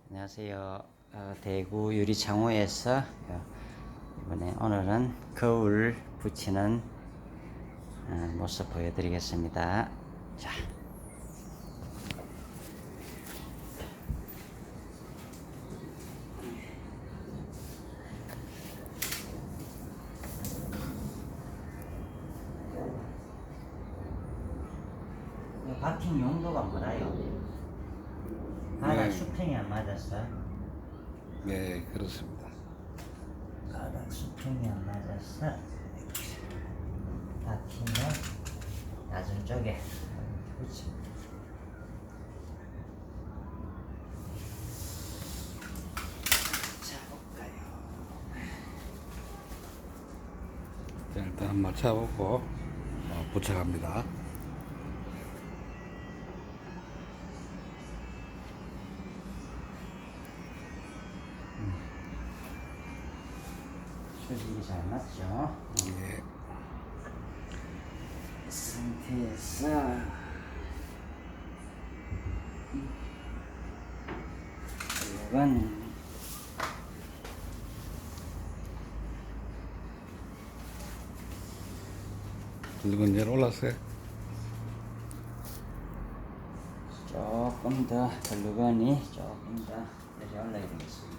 안녕하세요. 대구 유리창호에서 이번에 오늘은 거울 붙이는 모습 보여드리겠습니다. 자, 바킹 용도가 뭐라요? 바닥 수평이 안 맞았어? 네, 그렇습니다. 바닥 수평이 안 맞았어. 바킹을 낮은 쪽에 붙입니다. 자, 볼까요? 자, 일단 맞춰보고 붙여갑니다. 수직이 잘 맞죠? 예, 이 상태에서 이건 붉은 열 올랐어요. 조금 더 글루건이 조금 더 내려 올라야 되겠습니다.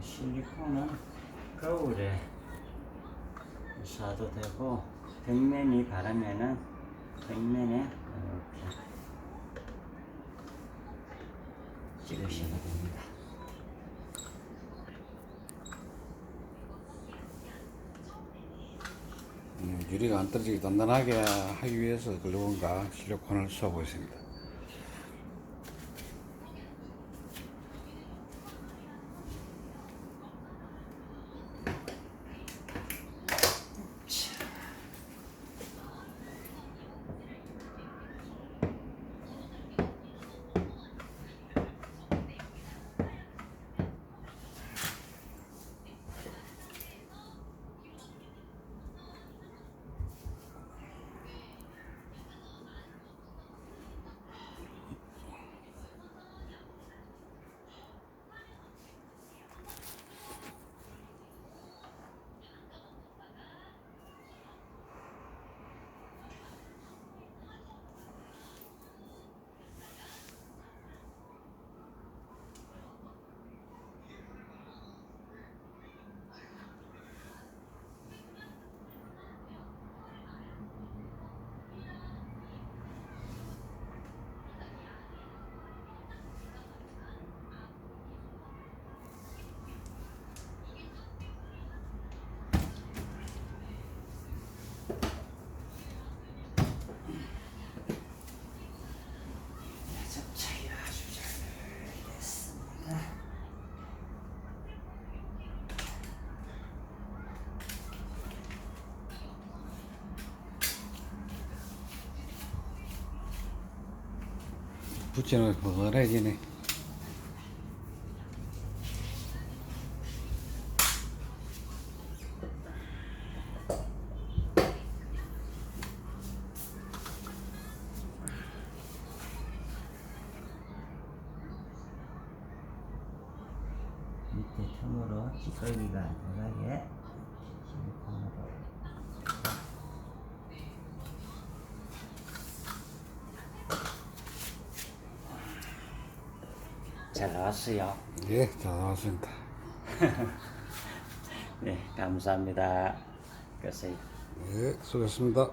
실리콘은 거울에 쏴도 되고 벽면이 바르면은 벽면에 이렇게 찍으셔도 됩니다. 유리가 안 떨어지게 단단하게 하기 위해서 글루건과 실리콘을 쏘고 있습니다. 접착이 아주 잘 됐습니다. 붙이는 거 건강해지네. 밑에 틈으로 찌꺼기가 안 들어가게 실리콘으로 잘 나왔어요. 예, 잘 나왔습니다. 네, 감사합니다. 그래서 예, 수고했습니다.